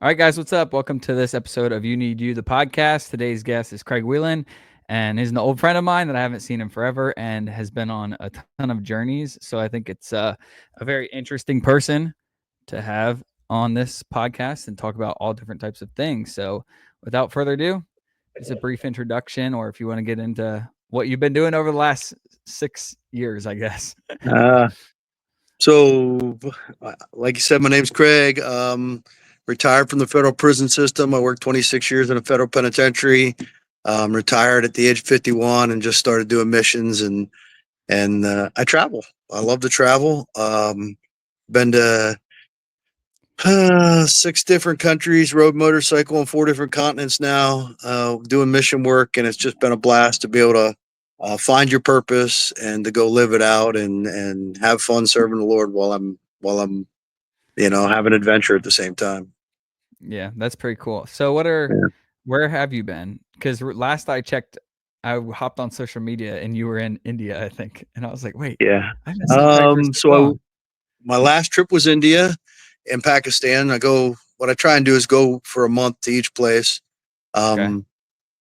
All right, guys, what's up? Welcome to this episode of You Need You, the podcast. Today's guest is Craig Wheeland, and he's an old friend of mine that I haven't seen in forever and has been on a ton of journeys. So I think it's a very interesting person to have on this podcast and talk about all different types of things. So without further ado, just a brief introduction, or if you want to get into what you've been doing over the last 6 years, I guess. Uh, so, like you said, my name's Craig. Retired from the federal prison system. I worked 26 years in a federal penitentiary. Retired at the age of 51 and just started doing missions and I travel. I love to travel. Been to 6 different countries, rode motorcycle on 4 different continents now, doing mission work, and it's just been a blast to be able to find your purpose and to go live it out and have fun serving the Lord while I'm having adventure at the same time. Yeah, that's pretty cool. So Yeah. where have you been? Because last I checked, I hopped on social media and you were in India, I think. And I was like, wait, Yeah. I haven't seen Craig for so long. My last trip was India and Pakistan. What I try and do is go for a month to each place. Okay. Um,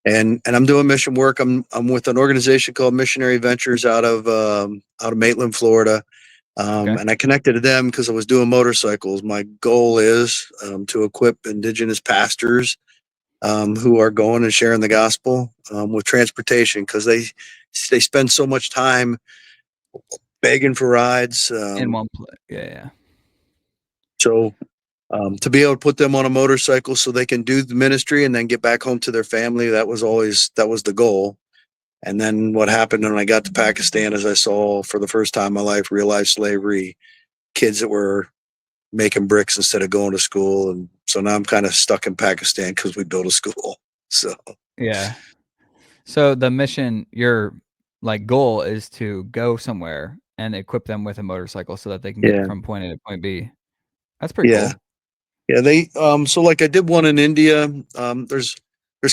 and I'm doing mission work. I'm with an organization called Missionary Ventures out of Maitland, Florida. Okay. And I connected to them because I was doing motorcycles. My goal is to equip indigenous pastors who are going and sharing the gospel with transportation, because they spend so much time begging for rides. In one place. Yeah, yeah. So to be able to put them on a motorcycle so they can do the ministry and then get back home to their family, that was the goal. And then what happened when I got to Pakistan is I saw for the first time in my life real life slavery, kids that were making bricks instead of going to school. And so now I'm kind of stuck in Pakistan because we built a school. So Yeah. So the mission, your like goal is to go somewhere and equip them with a motorcycle so that they can get yeah, from point A to point B. That's pretty yeah, cool. yeah. So like I did one in India. There's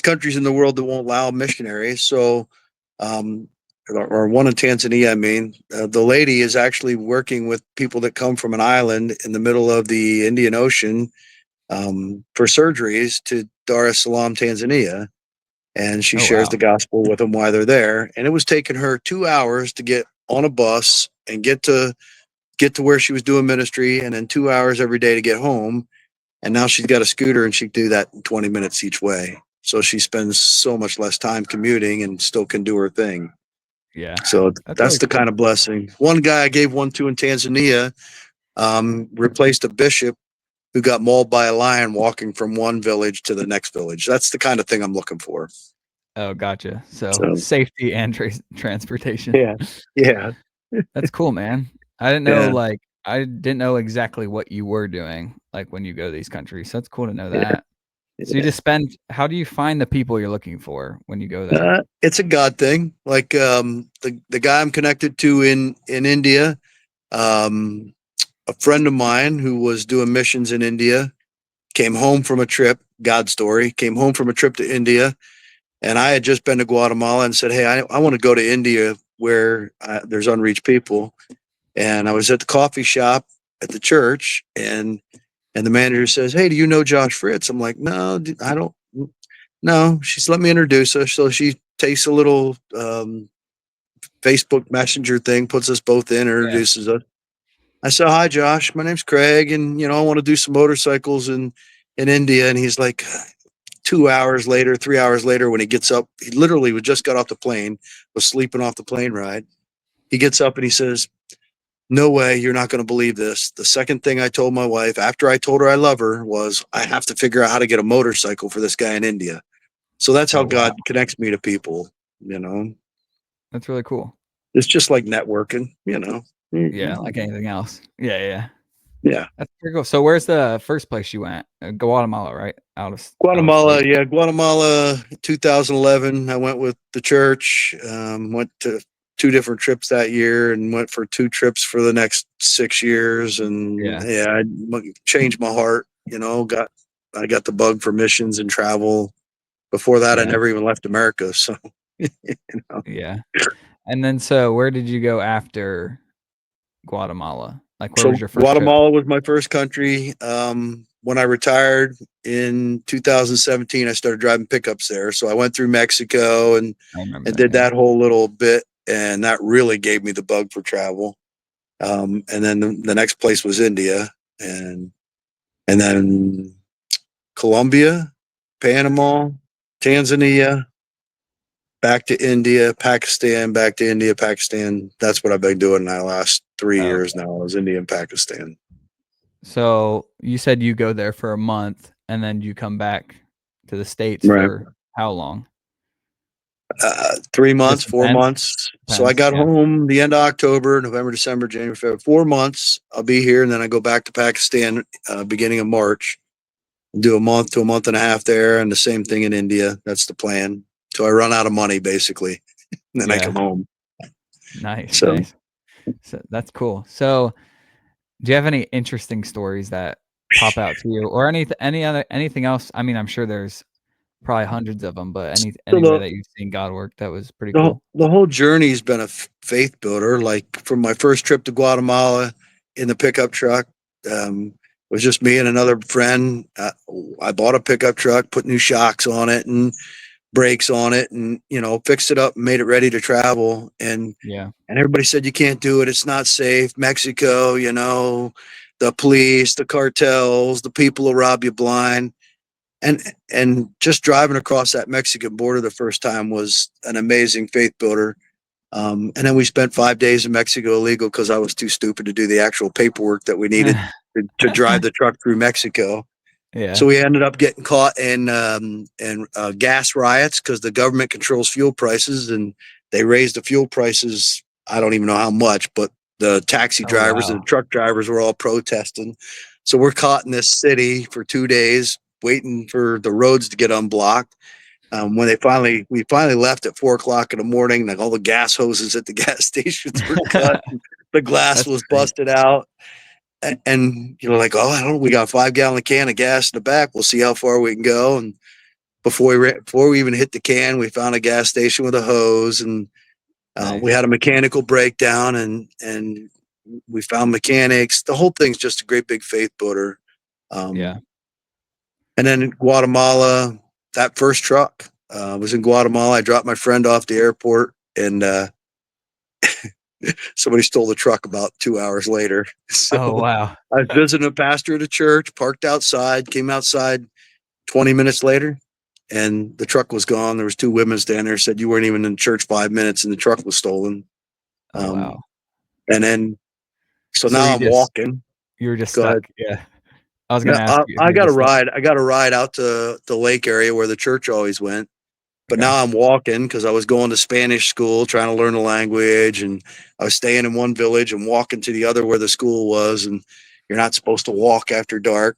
countries in the world that won't allow missionaries. So um, or one in Tanzania. I mean, the lady is actually working with people that come from an island in the middle of the Indian Ocean for surgeries to Dar es Salaam, Tanzania, and she Oh, shares the wow. gospel with them while they're there. And it was taking her 2 hours to get on a bus and get to where she was doing ministry, and then 2 hours every day to get home. And now she's got a scooter and she can do that in 20 minutes each way. So she spends so much less time commuting and still can do her thing. Yeah. So That's that's really the cool. kind of blessing. One guy I gave one to in Tanzania replaced a bishop who got mauled by a lion walking from one village to the next village. That's the kind of thing I'm looking for. Oh, gotcha. So So safety and transportation. yeah, yeah, That's cool, man. I didn't know yeah, like I didn't know exactly what you were doing like when you go to these countries. So that's cool to know yeah, that. So you yeah. just spend how do you find the people you're looking for when you go there? It's a God thing. Like the guy I'm connected to in India, um, a friend of mine who was doing missions in India came home from a trip. God story, came home from a trip to India, and I had just been to Guatemala and said, "Hey, I want to go to India where there's unreached people." And I was at the coffee shop at the church, and the manager says, "Hey, do you know Josh Fritz?" I'm like, "No, I don't." No, she's let me introduce her. So she takes a little Facebook Messenger thing, puts us both in, Yeah. introduces us. I said, "Hi, Josh. My name's Craig, and I want to do some motorcycles in India." And he's like, 2 hours later, 3 hours later, when he gets up, he literally was just got off the plane, was sleeping off the plane ride. He gets up and he says, "No way, you're not going to believe this. The second thing I told my wife after I told her I love her was I have to figure out how to get a motorcycle for this guy in India." So that's how Oh, wow. God connects me to people, you know. That's really cool. It's just like networking. Yeah, like anything else. Yeah, yeah. Yeah. That's pretty cool. So where's the first place you went? Guatemala, right? Out of Guatemala, state. yeah, Guatemala, 2011. I went with the church. Went to 2 different trips that year, and went for 2 trips for the next 6 years. And Yeah. yeah, I changed my heart. I got the bug for missions and travel. Before that, I Yeah. never even left America. So, you know. Yeah. And then so where did you go after Guatemala? Like, where was So your first trip? Guatemala was my first country. When I retired in 2017, I started driving pickups there. So I went through Mexico I remember and that. did Yeah. that whole little bit, and that really gave me the bug for travel. And then the next place was India, and then Colombia, Panama, Tanzania, back to India, Pakistan, back to India, Pakistan. That's what I've been doing now last 3 years Okay. now is India and Pakistan. So you said you go there for a month and then you come back to the States Right. for how long? 3 months, Just four depends. months. So I Depends. got Yeah. home the end of October, November, December, January, February. 4 months. I'll be here, and then I go back to Pakistan beginning of March. Do a month to a month and a half there, and the same thing in India. That's the plan. So I run out of money basically, and then I come Yeah. home. Nice. So Nice. So that's cool. So do you have any interesting stories that pop out to you, or anything else? I mean, I'm sure there's probably hundreds of them, but so anywhere that you've seen God work that was pretty the cool. the whole journey's been a faith builder. Like from my first trip to Guatemala in the pickup truck, it was just me and another friend. I bought a pickup truck, put new shocks on it and brakes on it, and fixed it up and made it ready to travel. Yeah. And everybody said you can't do it. It's not safe. Mexico, the police, the cartels, the people will rob you blind. And just driving across that Mexican border the first time was an amazing faith builder. And then we spent 5 days in Mexico illegal because I was too stupid to do the actual paperwork that we needed to drive the truck through Mexico. So Yeah. we ended up getting caught in gas riots because the government controls fuel prices, and they raised the fuel prices. I don't even know how much, but the taxi Oh, drivers and wow. the truck drivers were all protesting. So we're caught in this city for 2 days, waiting for the roads to get unblocked. When we finally left at 4 o'clock in the morning, like all the gas hoses at the gas stations were cut, the glass That's was great. busted out, and like, oh, I don't know, we got a 5 gallon can of gas in the back. We'll see how far we can go. And before we even hit the can, we found a gas station with a hose, and we Nice. had a mechanical breakdown, and we found mechanics. The whole thing's just a great big faith builder. Yeah. Um, and then in Guatemala, that first truck was in Guatemala. I dropped my friend off the airport, and somebody stole the truck about 2 hours later. So Oh, wow. I was visiting a pastor at a church, parked outside, came outside 20 minutes later, and the truck was gone. There was two women standing there, said you weren't even in church 5 minutes, and the truck was stolen. Oh, Um, wow. and then so So now I'm walking. you were just Go ahead. stuck. Yeah. I was Yeah, gonna ask you if I you were got a just stuck. ride. I got a ride out to the lake area where the church always went. But Okay. now I'm walking because I was going to Spanish school, trying to learn the language, and I was staying in one village and walking to the other where the school was. And you're not supposed to walk after dark.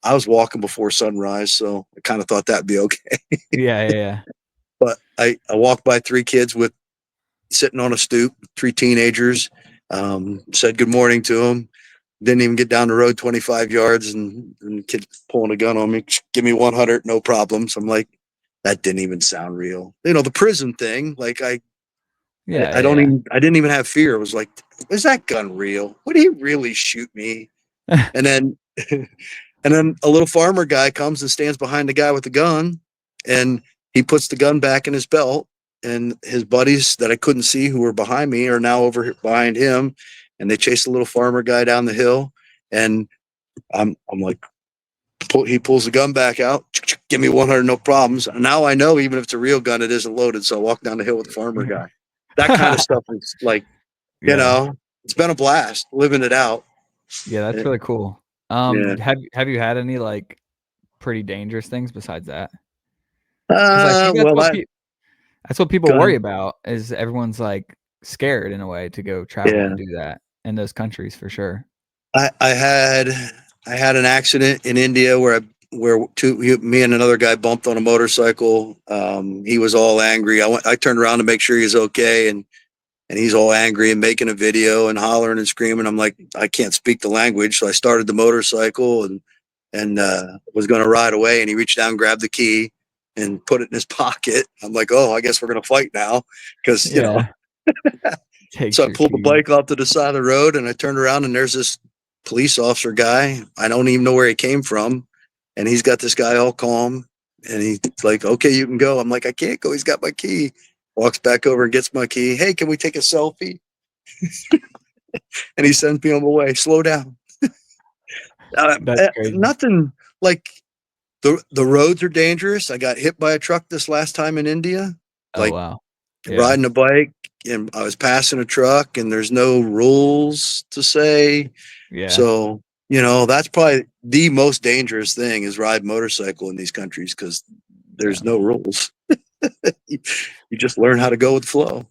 I was walking before sunrise, so I kind of thought that'd be okay. Yeah, yeah, yeah. But I walked by three kids with sitting on a stoop, three teenagers. Said good morning to them. Didn't even get down the road 25 yards, and the kid pulling a gun on me. Give me 100, no problems. I'm like, that didn't even sound real. The prison thing. Like Yeah, I don't yeah, even, I didn't even have fear. It was like, is that gun real? Would he really shoot me? yeah. And then, and then a little farmer guy comes and stands behind the guy with the gun, and he puts the gun back in his belt. And his buddies that I couldn't see who were behind me are now over behind him, and they chase the little farmer guy down the hill. And I'm like, he pulls the gun back out. Give me 100, no problems. Now I know even if it's a real gun, it isn't loaded. So I walk down the hill with the farmer guy. That kind of stuff is like, you Yeah. know, it's been a blast living it out. Yeah, that's Eh, really cool. Yeah. Have you had any, like, pretty dangerous things besides that? Because I think Well, that's what people go worry ahead. about is everyone's, like, scared in a way to go travel Yeah. and do that in those countries for sure. I, I had, I had an accident in India where me and another guy bumped on a motorcycle. He was all angry. I turned around to make sure he was okay. And he's all angry and making a video and hollering and screaming. I'm like, I can't speak the language, so I started the motorcycle and was going to ride away. And he reached down, grabbed the key, and put it in his pocket. I'm like, oh, I guess we're going to fight now, because Yeah. So Takes I your pulled the key. bike off to the side of the road and I turned around and there's this police officer guy. I don't even know where he came from. And he's got this guy all calm and he's like, okay, you can go. I'm like, I can't go. He's got my key. Walks back over and gets my key. Hey, can we take a selfie? And he sends me on my way. Slow down. That's crazy. Nothing like the roads are dangerous. I got hit by a truck this last time in India. Oh, Like wow. Yeah. riding a bike and I was passing a truck and there's no rules to say. Yeah. So, you know, that's probably the most dangerous thing is ride motorcycle in these countries because Yeah. there's no rules. you, you just learn how to go with the flow.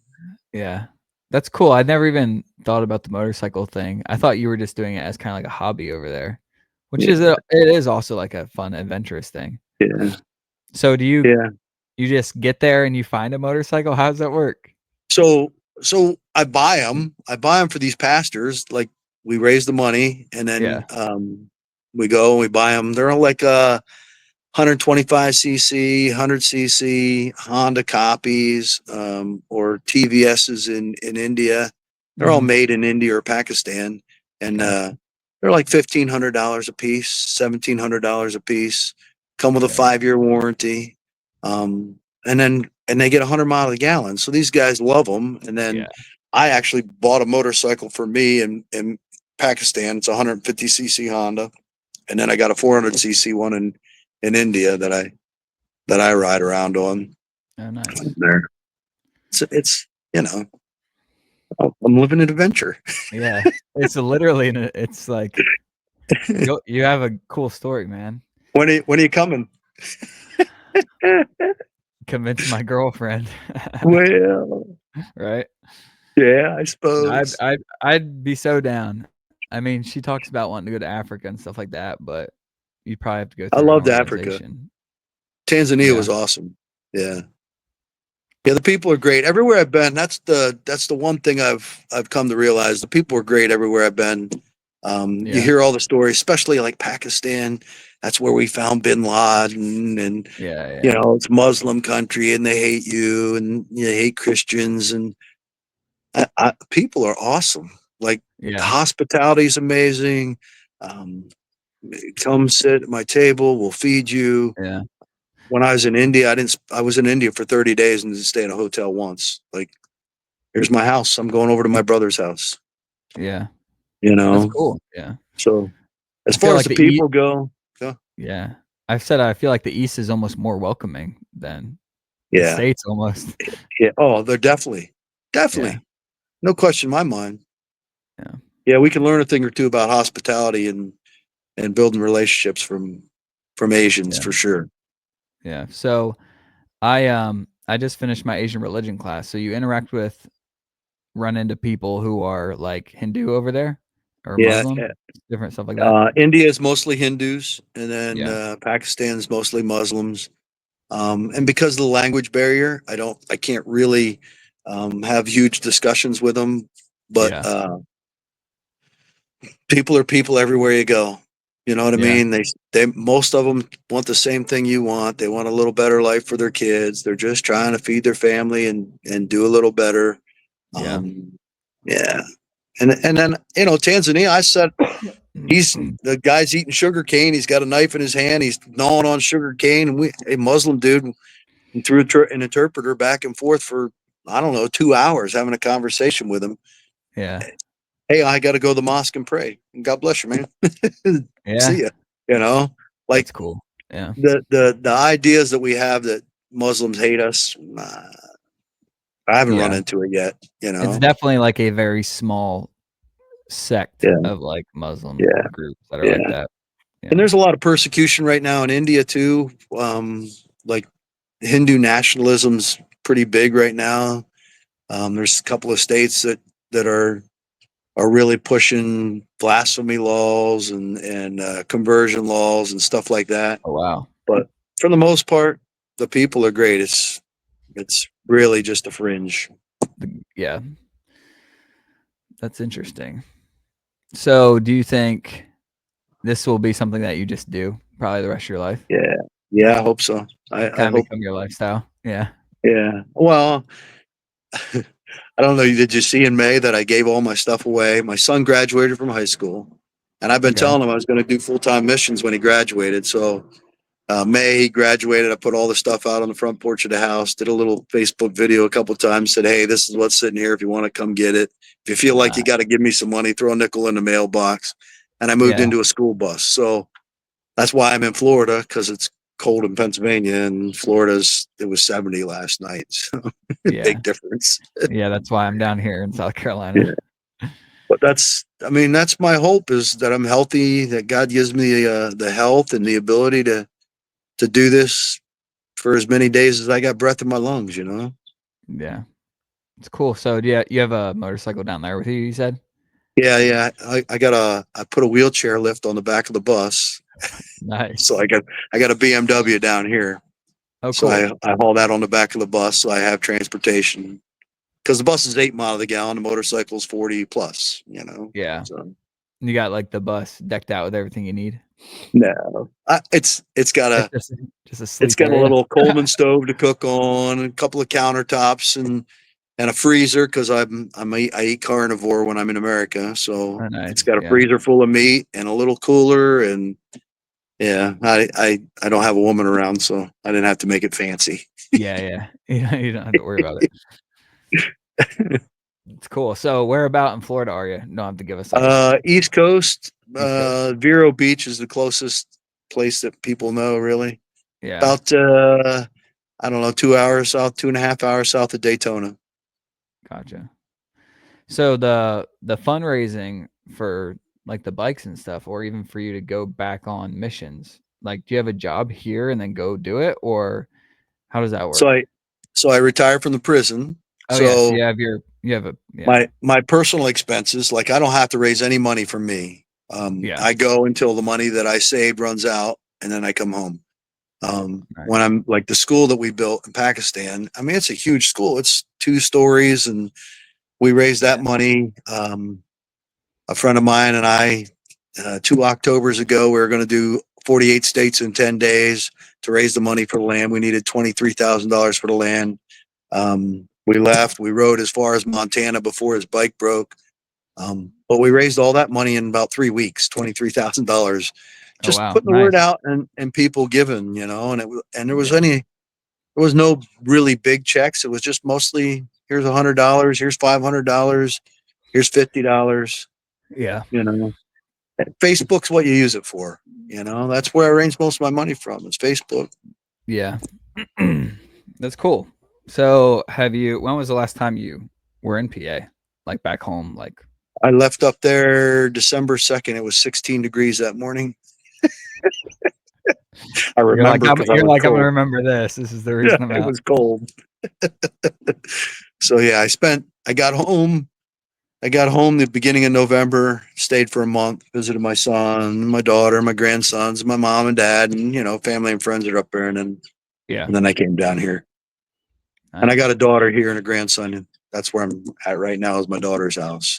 Yeah. That's cool. I never even thought about the motorcycle thing. I thought you were just doing it as kind of like a hobby over there, which is Yeah. it is also like a fun adventurous thing. Yeah. So do Yeah. you just get there and you find a motorcycle? How does that work? So, so I buy them. I buy them for these pastors. Like we raise the money and then, Yeah. we go and we buy them. They're all like, 125cc, 100cc Honda copies, or TVSs in India. They're all Mhm. made in India or Pakistan, and Okay. they're like $1,500 a piece, $1,700 a piece. Come with a Yeah. 5-year warranty, and they get 100 miles a gallon. So these guys love them. And then Yeah. I actually bought a motorcycle for me in Pakistan. It's a 150cc Honda, and then I got a 400cc one in India that I ride around on Oh, nice. there. It's you know I'm living an adventure. Yeah. It's literally it's like you have a cool story, man. When are you coming? Convince my girlfriend. Well, Right? yeah, I No, suppose. I'd be so down. I mean, she talks about wanting to go to Africa and stuff like that, but you'd probably have to go I through an loved Africa. organization. Tanzania Yeah. was awesome. Yeah. Yeah, the people are great everywhere I've been. That's the one thing I've come to realize. The people are great everywhere I've been. You Yeah. hear all the stories, especially like Pakistan. That's where we found Bin Laden, and Yeah, you yeah. know it's Muslim country, and they hate you, and you hate Christians, and people are awesome. Like Yeah. hospitality is amazing. Um, Come sit at my table. We'll feed you. Yeah. When I was in India, I was in India for 30 days and didn't stay in a hotel once. Like, here's my house. I'm going over to my brother's house, Yeah. you That's know? cool. Yeah. So as I feel far as like the the E people go, yeah, yeah. I've said I feel like the East is almost more welcoming than the yeah, States almost. yeah. Oh, they're Yeah. definitely, no question in my mind. Yeah. Yeah, we can learn a thing or two about hospitality and building relationships from Asians Yeah. for sure. Yeah. So I just finished my Asian religion class. So you interact with run into people who are like Hindu over there or Yeah, Muslim, different stuff like that? India is mostly Hindus, and then Yeah. Pakistan's mostly Muslims. And because of the language barrier, I can't really have huge discussions with them. But Yeah. people are people everywhere you go. You know what I Yeah. mean? They most of them want the same thing you want. They want a little better life for their kids. They're just trying to feed their family and do a little better. Yeah. Yeah, and then Tanzania. I said he's the guy's eating sugar cane. He's got a knife in his hand. He's gnawing on sugar cane, and a Muslim dude and threw an interpreter back and forth for I don't know 2 hours having a conversation with him. Yeah. Hey, I got to go to the mosque and pray. God bless you, man. Yeah. See ya. You know, like That's cool. Yeah. the ideas that we have that Muslims hate us. I haven't run Yeah. into it yet. You It's know. definitely like a very small sect Yeah. of like Muslim Yeah. groups that are like Yeah. that. And Yeah. there's a lot of persecution right now in India too. Like Hindu nationalism's pretty big right now. There's a couple of states that are really pushing blasphemy laws and conversion laws and stuff like that. Oh, wow. But for the most part, the people are great. It's really just a fringe. Yeah. That's interesting. So, do you think this will be something that you just do probably the rest of your life? Yeah, yeah, I hope so. I Kinda hope. become your lifestyle? Yeah. Yeah. Well, I don't know. Did you see in May that I gave all my stuff away? My son graduated from high school, and I've been Okay. telling him I was going to do full-time missions when he graduated. So May he graduated. I put all the stuff out on the front porch of the house. Did a little Facebook video a couple of times. Said, "Hey, this is what's sitting here. If you want to come get it. If you feel like you got to give me some money, throw a nickel in the mailbox." And I moved Yeah. into a school bus. So that's why I'm in Florida, because it's cold in Pennsylvania, and it was 70 last night. So Yeah. big difference. Yeah. That's why I'm down here in South Yeah. Carolina. But that's my hope, is that I'm healthy, that God gives me the health and the ability to do this for as many days as I got breath in my lungs, you know? Yeah. It's cool. So yeah, you have a motorcycle down there with you, you said? Yeah, yeah. I put a wheelchair lift on the back of the bus. So Nice. I got a BMW down here. Oh, So cool. I haul that on the back of the bus, so I have transportation. Because the bus is 8 miles a gallon, the motorcycle's 40 plus, you know. Yeah. So You got like the bus decked out with everything you need. no. It's got It's a just a it's sleep got a area. little Coleman stove to cook on, a couple of countertops, and a freezer, because I eat carnivore when I'm in America. So Oh, it's nice. got a Yeah. freezer full of meat and a little cooler. And yeah, I don't have a woman around, so I didn't have to make it fancy. Yeah. Yeah. You don't have to worry about it. It's cool. So where about in Florida are you? You don't have to give us like a East Coast, East Coast. Vero Beach is the closest place that people know, really. Yeah. About I don't know, 2 hours south, 2.5 hours south of Daytona. Gotcha. So the fundraising for like the bikes and stuff, or even for you to go back on missions, like do you have a job here and then go do it, or how does that So work? I retired from the prison. Oh yeah, so So you have a my personal expenses, like, I don't have to raise any money from me. yeah, I go until the money that I saved runs out, and then I come home. When nice. I'm like the school that we built in Pakistan, I mean, it's a huge school. It's 2 stories, and we raised that Yeah. money. A friend of mine and I, 2 Octobers ago, we were going to do 48 states in 10 days to raise the money for the land. We needed $23,000 for the land. We left. We rode as far as Montana before his bike broke. But we raised all that money in about 3 weeks, $23,000, Oh just wow, putting the word nice. out, and people giving, you know. And Yeah. there was no really big checks. It was just mostly, here's $100, here's $500, here's $50. Yeah. You know, Facebook's what you use it for. You know, that's where I raise most of my money from. It's Facebook. Yeah. That's cool. So when was the last time you were in PA? Like back home, like I left up there December 2nd. It was 16 degrees that morning. I remember because I you're was like, I'm gonna cold. remember this. This is the Yeah, reason I'm it out. was cold. So yeah, I got home. I got home the beginning of November, stayed for a month, visited my son, my daughter, my grandsons, my mom and dad, and, family and friends are up there. Yeah. And then I came down here, and I got Nice. a daughter here and a grandson. And that's where I'm at right now, is my daughter's house.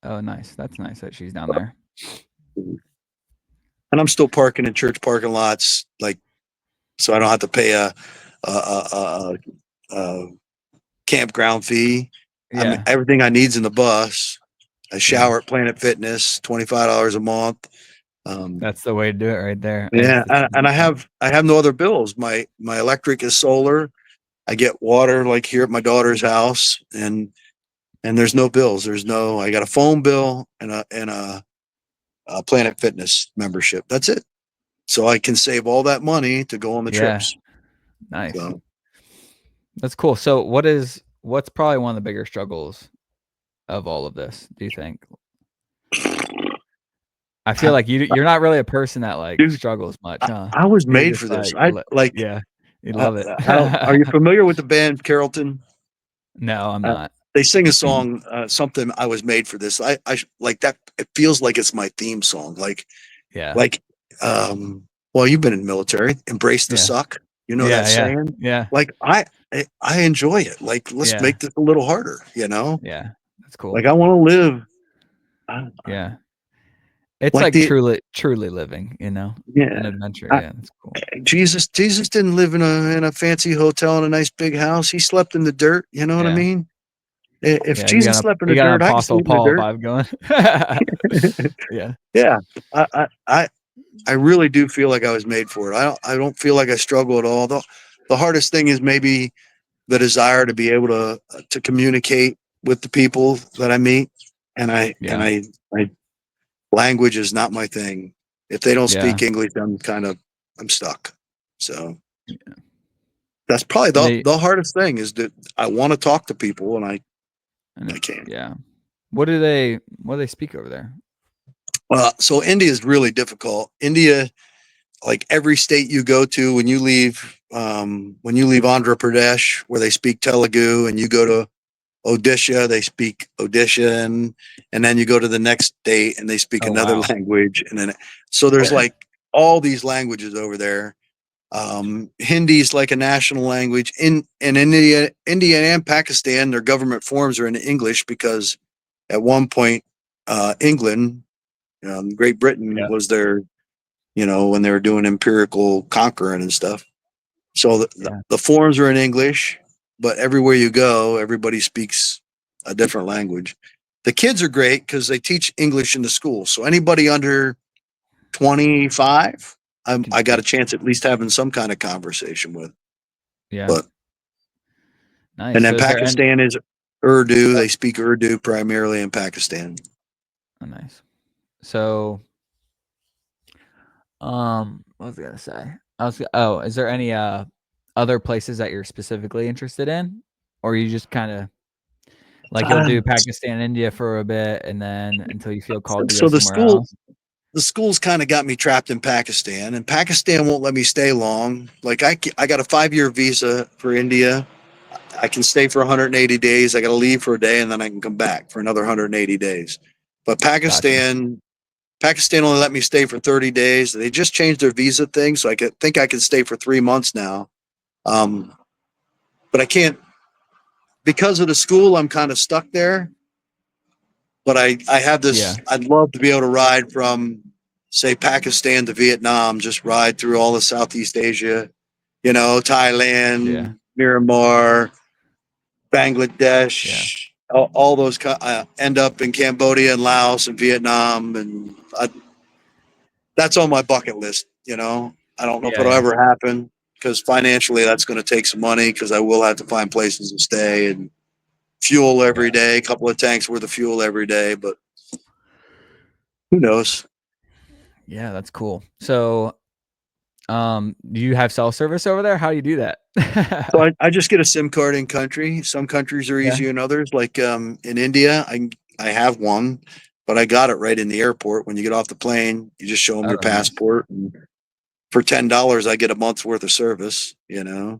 Oh, nice. That's nice that she's down there. And I'm still parking in church parking lots, like, so I don't have to pay a campground fee. I mean, Yeah. everything I need's in the bus. I Yeah. shower at Planet Fitness, $25 a month. Um, That's the way to do it right there. yeah, and I have no other bills. My electric is solar. I get water like here at my daughter's house, and there's no bills. I got a phone bill and a Planet Fitness membership. That's it. So I can save all that money to go on the Yeah. trips. Nice. So That's cool. So what's probably one of the bigger struggles of all of this, do you think? I feel like you're not really a person that like dude, struggles much, I, huh? I was You're made just for this. like I like. yeah, you love it. Are you familiar with the band Carrollton? No, I'm Uh, not. they sing a song, something. I was made for this. I like that. It feels like it's my theme song. Yeah. Like, well, you've been in the military. Embrace the Yeah. suck. You know that Yeah, yeah. saying. Yeah. Like, I enjoy it. Like, let's Yeah. make this a little harder. You know. Yeah. That's cool. Like, I want to live. Uh, Yeah. It's like like the truly living, Yeah. an adventure. I, Yeah, that's cool. Jesus didn't live in a fancy hotel in a nice big house. He slept in the dirt. You know what I Yeah. mean? If Yeah, you Jesus got slept in you the got an dirt, I can Apostle sleep in the Paul dirt. vibe going. Yeah, Yeah, I, I, I, I really do feel like I was made for it. I don't feel like I struggle at all. The hardest thing is maybe the desire to be able to communicate with the people that I meet, and yeah, I language is not my thing. If they don't yeah. speak English, I'm stuck. So that's probably And they the hardest thing is that I want to talk to people and and I can't. yeah. What do they speak over there? So India is really difficult. India, like every state you go to, when you leave Andhra Pradesh, where they speak Telugu, and you go to Odisha, they speak Odisha, and then you go to the next state and they speak Oh another wow. language, and then so there's like all these languages over there. Hindi is like a national language in India and Pakistan. Their government forms are in English because at one point, England, Great Britain Yeah, was their, when they were doing empirical conquering and stuff. So yeah. the forms are in English, but everywhere you go, everybody speaks a different language. The kids are great because they teach English in the school. So anybody under 25, Can I got speak. a chance at least having some kind of conversation with. Yeah. But Nice. and So then is there any Pakistan is Urdu. oh, They speak Urdu primarily in Pakistan. oh, nice. So what was I gonna say? Is there any other places that you're specifically interested in? Or you just kinda like you'll Uh, do Pakistan, India for a bit and then until you feel called to go so somewhere else? the schools kind of got me trapped in Pakistan, and Pakistan won't let me stay long. Like I got a 5 year visa for India. I can stay for 180 days. I got to leave for a day, and then I can come back for another 180 days. But Gotcha. Pakistan only let me stay for 30 days. They just changed their visa thing, so I can stay for 3 months now. Um, but I can't because of the school. I'm kind of stuck there. But I have Yeah. this. I'd love to be able to ride from, say, Pakistan to Vietnam. Just ride through all of Southeast Asia. Yeah. Thailand, Myanmar, Yeah. Bangladesh, all those end up in Cambodia and Laos and Vietnam, and that's on my bucket list. I don't know if Yeah, it'll yeah. ever happen because financially that's going to take some money because I will have to find places to stay and fuel Yeah. every day, a couple of tanks worth of fuel every day, but who knows? Yeah, that's cool. So, do you have cell service over there? How do you do that? So I just get a SIM card in country. Some countries are Yeah. easier than others. Like in India, I have one, but I got it right in the airport. When you get off the plane, you just show them your Oh, nice. passport. And for $10, I get a month's worth of service. Yeah.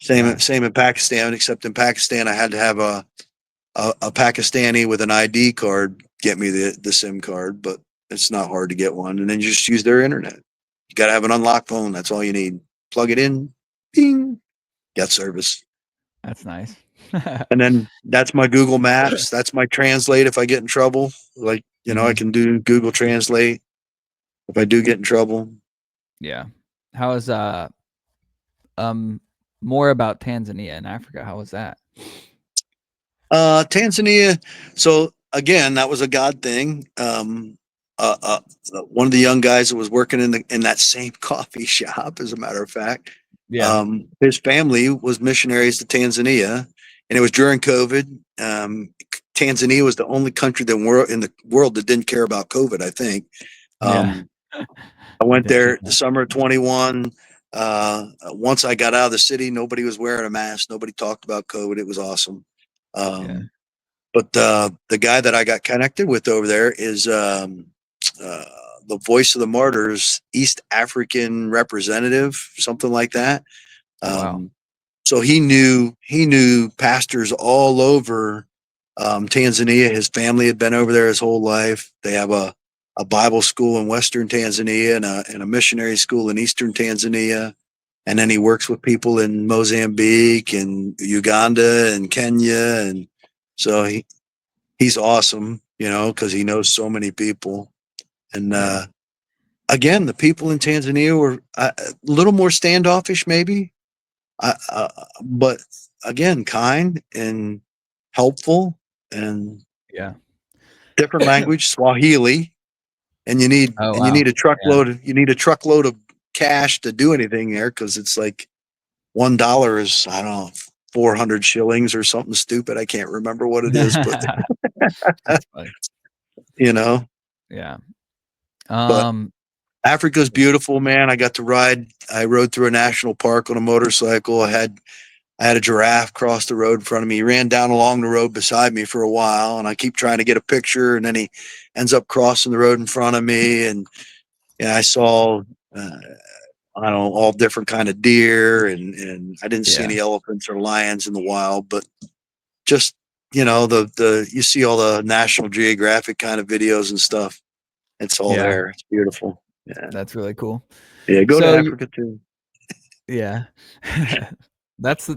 Same in Pakistan. Except in Pakistan, I had to have a Pakistani with an ID card get me the SIM card, but it's not hard to get one. And then you just use their internet. You got to have an unlocked phone. That's all you need. Plug it in. Bing. Got service. That's nice. And then that's my Google Maps. That's my translate if I get in trouble. Like, I Mhm. can do Google Translate if I do get in trouble. Yeah. How is um more about Tanzania and Africa? How was that? Tanzania. So again, that was a God thing. One of the young guys that was working in that same coffee shop, as a matter of fact, Yeah. his family was missionaries to Tanzania, and it was during COVID. Tanzania was the only country in the world that didn't care about COVID. I think. Yeah. Um, I I went did see there the that. summer of 21. Once I got out of the city, nobody was wearing a mask. Nobody talked about COVID. It was awesome. Yeah. But the guy that I got connected with over there is uh, the Voice of the Martyrs East African representative, something like that. Oh wow. Um, so he knew pastors all over Tanzania. His family had been over there his whole life. They have a Bible school in Western Tanzania and a missionary school in Eastern Tanzania. And then he works with people in Mozambique and Uganda and Kenya. And so he's awesome, because he knows so many people. And Yeah. again, the people in Tanzania were a little more standoffish, maybe, but again, kind. And helpful, and Yeah. different language, Swahili, and Oh, wow. Yeah. you need a truckload of cash to do anything there because it's like $1 is, I don't know, 400 shillings or something stupid. I can't remember what it is, but That's funny. you know, Yeah. but Um, Africa's beautiful, man. I got to ride. I rode through a national park on a motorcycle. I had a giraffe cross the road in front of me. He ran down along the road beside me for a while, and I keep trying to get a picture, and then he ends up crossing the road in front of me, and I saw. I don't know, all different kind of deer, and I didn't see yeah. any elephants or lions in the wild, but just the you see all the National Geographic kind of videos and stuff. It's all Yeah. there. It's beautiful. Yeah, That's really cool. yeah. Go to So Africa too. yeah. That's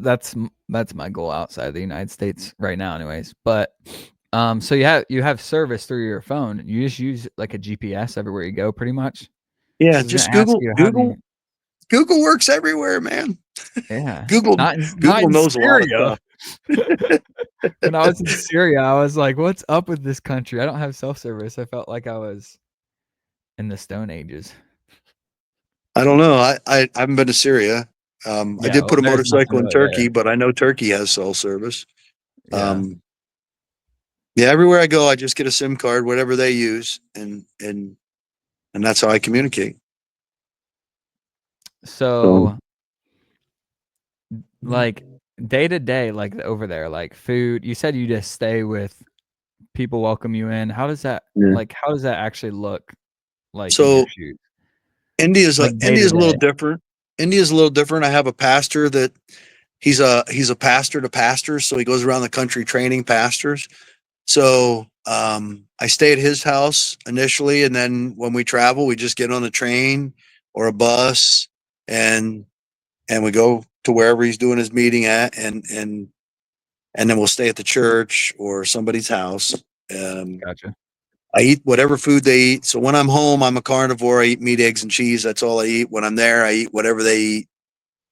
my goal outside of the United States right now anyways. But so you have service through your phone. You just use like a GPS everywhere you go pretty much? Yeah, 'Cause I was just gonna ask you how do you Google works everywhere, man. yeah. Google Not Google in knows a lot of Syria. stuff. When I was in Syria, I was like, "What's up with this country?" I don't have self-service. I felt like I was in the Stone Ages. I don't know. I haven't been to Syria. I Yeah, did well, put a there's nothing motorcycle in really Turkey, there. but I know Turkey has cell service. Yeah. Yeah, everywhere I go, I just get a SIM card, whatever they use, and that's how I communicate. So So, like, day to day, like, over there, like, food you said you just stay with people welcome you in. yeah. How does that actually look like in your So shoes? Like, day to India's a little day. different. India's a little different. I have a pastor that he's a pastor to pastors, so he goes around the country training pastors. So I stay at his house initially, and then when we travel, we just get on a train or a bus, and we go to wherever he's doing his meeting at, and then we'll stay at the church or somebody's house. Um, Gotcha. I eat whatever food they eat. So when I'm home, I'm a carnivore. I eat meat, eggs, and cheese. That's all I eat. When I'm there, I eat whatever they eat,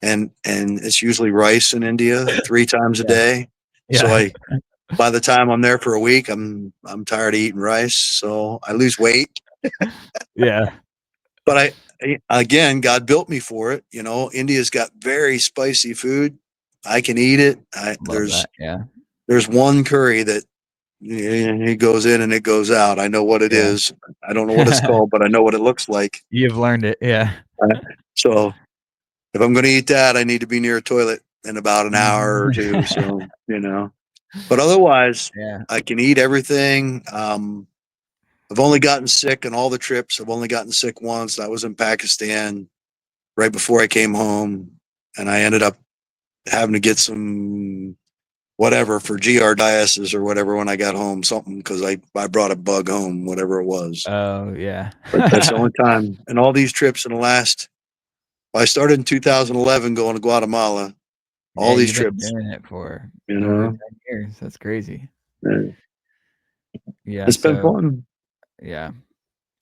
and it's usually rice in India 3 times a Yeah. day. So Yeah. by the time I'm there for a week, I'm tired of eating rice, so I lose weight. Yeah. But again, God built me for it. India's got very spicy food. I can eat it. Love that. Yeah. There's one curry that it goes in and it goes out. I know what it Yeah. is. I don't know what it's called, but I know what it looks like. You've learned it. Yeah. Uh, So if I'm going to eat that, I need to be near a toilet in about an hour or Mhm. two. But otherwise, Yeah. I can eat everything. I've only gotten sick on all the trips. I've only gotten sick once. I was in Pakistan right before I came home, and I ended up having to get some whatever for giardiasis or whatever when I got home, something because I brought a bug home, whatever it was. Oh, yeah. But that's the only time. And all these trips in the last, I started in 2011 going to Guatemala. Yeah, All these you've been trips, doing it for you over know, 10 years. That's crazy. uh, Yeah, it's been so fun. yeah.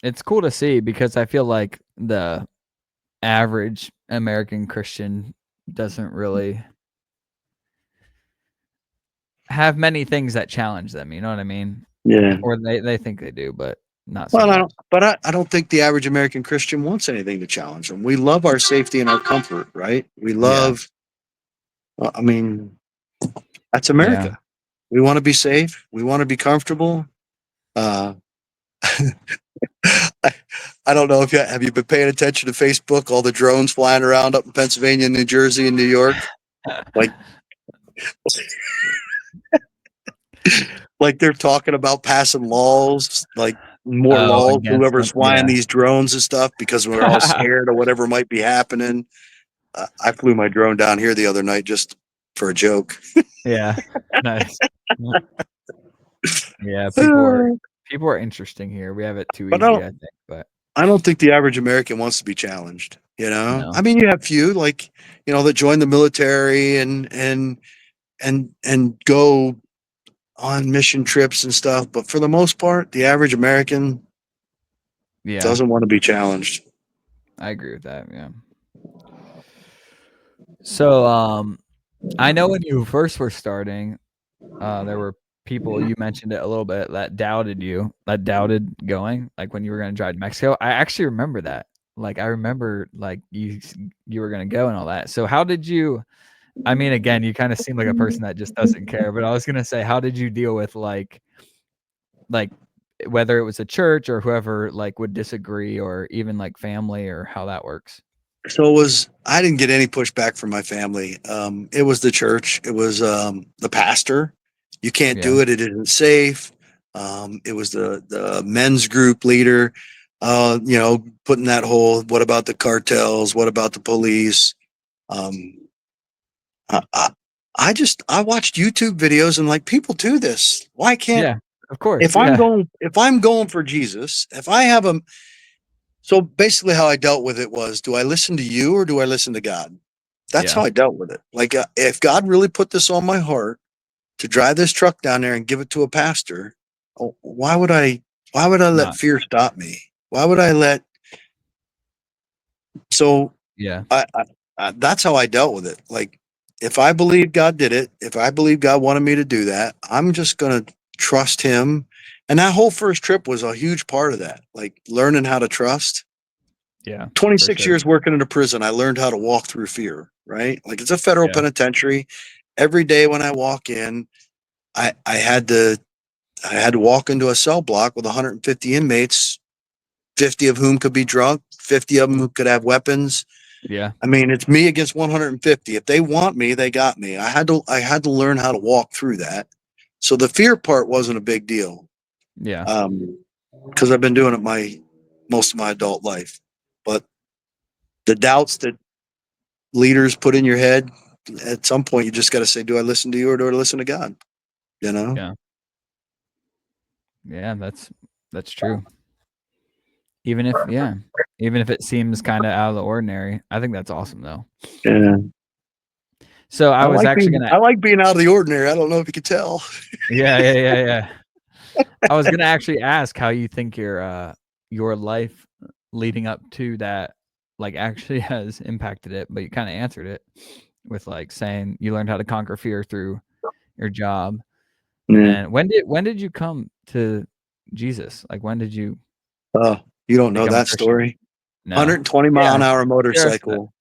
It's cool to see because I feel like the average American Christian doesn't really have many things that challenge them, you know what I mean? Yeah. Or they think they do, but not so Well, much. I don't think the average American Christian wants anything to challenge them. We love our safety and our comfort, right? We Yeah. love, I mean, that's Yeah. America. We want to be safe. We want to be comfortable. Uh, I, I don't know if have you been paying attention to Facebook, all the drones flying around up in Pennsylvania, New Jersey, and New York? Like, like they're talking about passing laws, like more Oh, laws, against whoever's them? flying Yeah. these drones and stuff because we're all scared of whatever might be happening. I flew my drone down here the other night just for a joke. Yeah. Nice. Yeah, but people are interesting here. We have it too I easy, don't, I think, but I don't think the average American wants to be challenged. no. I mean, you have few like that join the military and go on mission trips and stuff, but for the most part, the average American Yeah, doesn't want to be challenged. I agree with that, yeah. So, I know when you first were starting, there were people, you mentioned it a little bit, that doubted you, that doubted going, like when you were going to drive to Mexico. I actually remember that. Like I remember like you were going to go and all that. So how did you, I mean, again, you kind of seem like a person that just doesn't care, but I was going to say, how did you deal with like whether it was a church or whoever like would disagree, or even like family, or how that works? So it was, I didn't get any pushback from my family. It was the church. It was the pastor. You can't Yeah. do it. It isn't safe. It was the men's group leader, putting that whole, what about the cartels? What about the police? Um, I, I, I watched YouTube videos and like, people do this. Why can't, Yeah. Of course. Yeah. if I'm going for Jesus, if I have a, so basically how I dealt with it was, do I listen to you or do I listen to God? That's how Yeah. I dealt with it. Like, if God really put this on my heart to drive this truck down there and give it to a pastor, why would I let Not. fear stop me? Why would I let, so Yeah. that's how I dealt with it. Like, if I believe God did it, if I believe God wanted me to do that, I'm just going to trust him. And that whole first trip was a huge part of that, like learning how to trust. Yeah. For 26 sure. years working in a prison, I learned how to walk through fear, right? Like, it's a federal Yeah. penitentiary. Every day when I walk in, I had to walk into a cell block with 150 inmates, 50 of whom could be drunk, 50 of them who could have weapons. Yeah. I mean, it's me against 150. If they want me, they got me. I had to learn how to walk through that. So the fear part wasn't a big deal. Yeah. Because I've been doing it most of my adult life. But the doubts that leaders put in your head, at some point you just got to say, do I listen to you or do I listen to God? You know? Yeah. Yeah. That's true. Even if, yeah, even if it seems kind of out of the ordinary, I think that's awesome though. Yeah. So I was actually gonna, I like being out of the ordinary. I don't know if you could tell. yeah, yeah, yeah, yeah. I was gonna actually ask how you think your life leading up to that like actually has impacted it, but you kind of answered it with like saying you learned how to conquer fear through your job. And Yeah. then when did you come to Jesus? Like when did you Oh, you don't know become a that Christian? story? No. 120 mile Yeah. an hour Share us that. motorcycle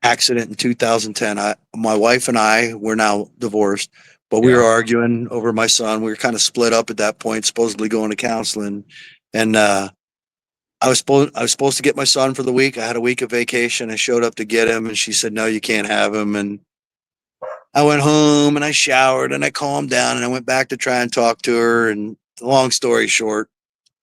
accident in 2010. My wife and I were now divorced, but we were Yeah. arguing over my son. We were kind of split up at that point, supposedly going to counseling. And I was supposed to get my son for the week. I had a week of vacation. I showed up to get him, and she said, "No, you can't have him." And I went home and I showered and I calmed down and I went back to try and talk to her. And long story short,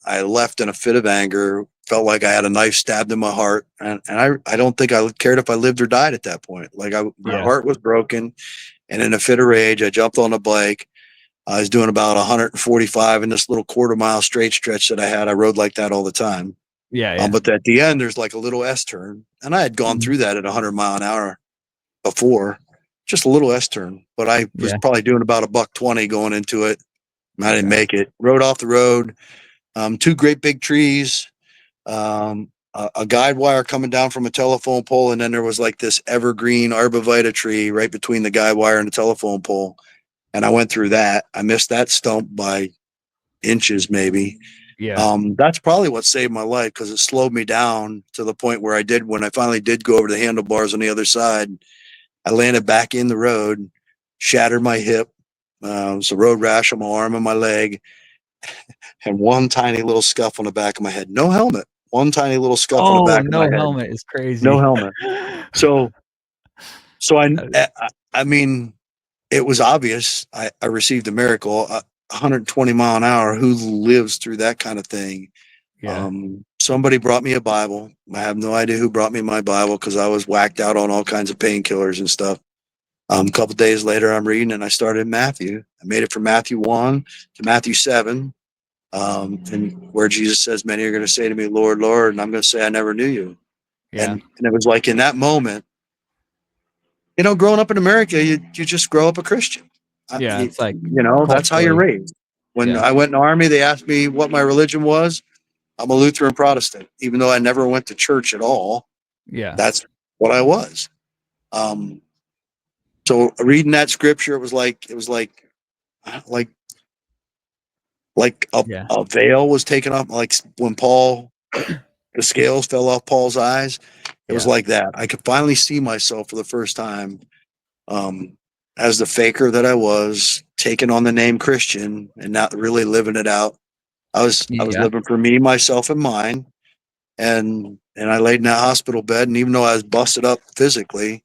I left in a fit of anger. Felt like I had a knife stabbed in my heart, and I don't think I cared if I lived or died at that point. Like, my Yeah. heart was broken, and in a fit of rage, I jumped on a bike. I was doing about 145 in this little quarter-mile straight stretch that I had. I rode like that all the time. Yeah, yeah. But at the end, there's like a little S turn, and I had gone Mhm. through that at 100 mile an hour before, just a little S turn. But I was Yeah. probably doing about a buck 20 going into it. I didn't Yeah. make it. Rode off the road. Two great big trees, a guide wire coming down from a telephone pole, and then there was like this evergreen arborvitae tree right between the guide wire and the telephone pole. And I went through that. I missed that stump by inches, maybe. Yeah. That's probably what saved my life, because it slowed me down to the point where when I finally did go over the handlebars on the other side, I landed back in the road, shattered my hip, some road rash on my arm and my leg, and one tiny little scuff on the back of my head. No helmet. One tiny little scuff on the Oh, back of my no head. helmet is No crazy. helmet. So, so That is, I mean, it was obvious. I received a miracle. 120 mile an hour. Who lives through that kind of thing? yeah. Somebody brought me a Bible. I have no idea who brought me my Bible, because I was whacked out on all kinds of painkillers and stuff. A couple days later, I'm reading and I started in Matthew. I made it from Matthew 1 to Matthew 7, and where Jesus says, "Many are going to say to me, Lord, Lord," and I'm going to say, "I never knew you." Yeah. And it was like, in that moment, growing up in America, you just grow up a Christian. Yeah, it's like That's how you're culturally. raised. When Yeah. I went in the army, they asked me what my religion was. I'm a Lutheran Protestant, even though I never went to church at all. Yeah. That's what I was. Um, so reading that scripture, it was like like like Yeah. a veil was taken off, like when Paul, the scales fell off Paul's eyes. It was Yeah. like that. I could finally see myself for the first time, um, as the faker that I was, taking on the name Christian and not really living it out. I was Yeah. living for me, myself, and mine. And I laid in that hospital bed, and even though I was busted up physically,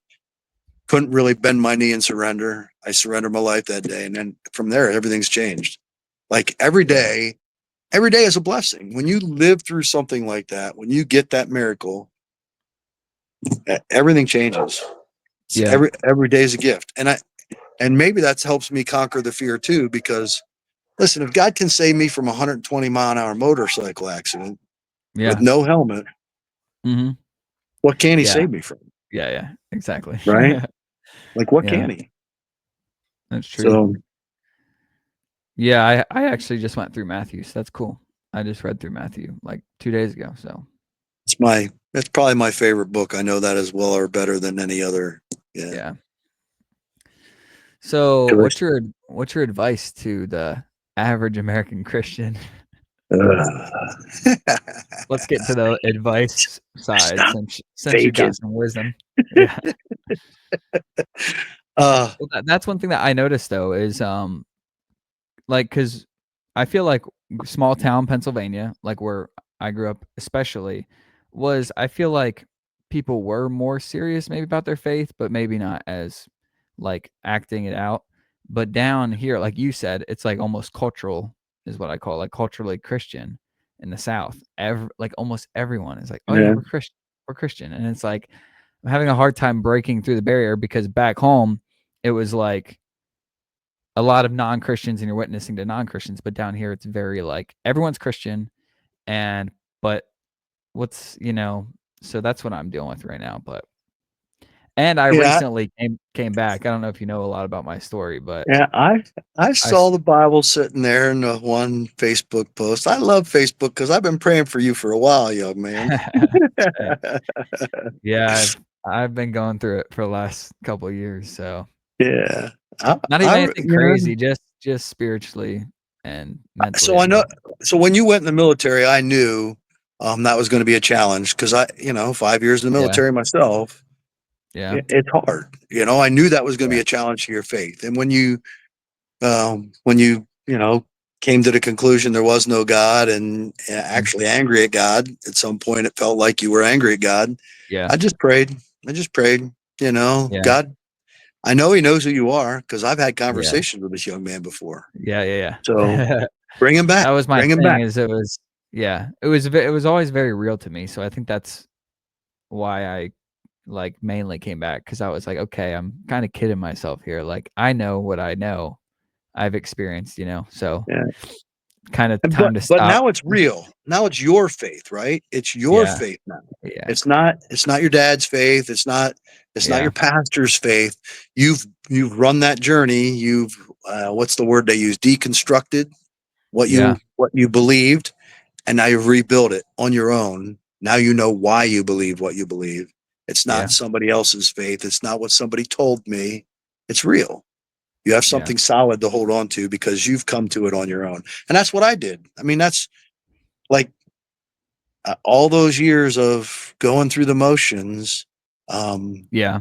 couldn't really bend my knee and surrender. I surrendered my life that day, and then from there, everything's changed. Like Yeah. every day is a blessing. When you live through something like that, when you get that miracle, everything changes. It's Yeah. every day is a gift, and maybe that helps me conquer the fear too. Because listen, if God can save me from a 120-mile-an-hour motorcycle accident with Yeah. no helmet, Mhm. what can He Yeah. save me from? Yeah, yeah. Exactly. Right? Like, what Yeah, can He? that's true. So Yeah, I actually just went through Matthew, so that's cool. I just read through Matthew, like, 2 days ago, so it's probably my favorite book. I know that as well, or better than any other. Yeah. yeah. So, 'Cause what's your advice to the average American Christian? Let's get to the advice side Stop since you got faking. some wisdom. Yeah. Uh, Well, that's one thing that I noticed though is, like, cause I feel like small town Pennsylvania, like where I grew up especially, was I feel like people were more serious maybe about their faith, but maybe not as, like, acting it out. But down here, like you said, it's, like, almost cultural is what I call, like, culturally Christian in the South. Like, almost everyone is like, "Oh, yeah, yeah, we're Christian," and it's like, I'm having a hard time breaking through the barrier because back home, it was like a lot of non-Christians and you're witnessing to non-Christians, but down here it's very like everyone's Christian and but what's, so that's what I'm dealing with right now, but and I yeah, recently came back. I don't know if you know a lot about my story, but yeah. I I saw s the Bible sitting there in the one Facebook post. I love Facebook because I've been praying for you for a while, young man. Thanks. Yeah, I've been going through it for the last couple of years, so Yeah. not even anything crazy, just spiritually and mentally, So I I know. mean. So when you went in the military, I knew that was going to be a challenge because 5 years in the Yeah, military myself, yeah, it's hard. I knew that was going to yeah, be a challenge to your faith. And when you came to the conclusion there was no God and mm, actually angry at God, at some point it felt like you were angry at God. yeah, I just prayed. yeah, God, I know He knows who you are because I've had yeah, conversations with this young man before. yeah, yeah, So yeah. bring him That back. was my Bring him thing back. is it was yeah, it was always very real to me, so I think that's why I, like, mainly came back because I was like, "Okay, I'm kinda kidding myself here, like, I know what I know. I've experienced," so Yeah. kinda But time to but stop. now it's real. Now it's your faith, right? It's your Yeah, faith now. yeah, It's not your dad's faith. It's not your yeah, pastor's faith. You've run that journey. You've what's the word they use? Deconstructed yeah, what you believed, and now you've rebuilt it on your own. Now you know why you believe what you believe. It's not yeah, somebody else's faith. It's not what somebody told me. It's real. You have yeah, something solid to hold on to because you've come to it on your own. And that's what I did. I mean, that's like all those years of going through the motions, um, yeah,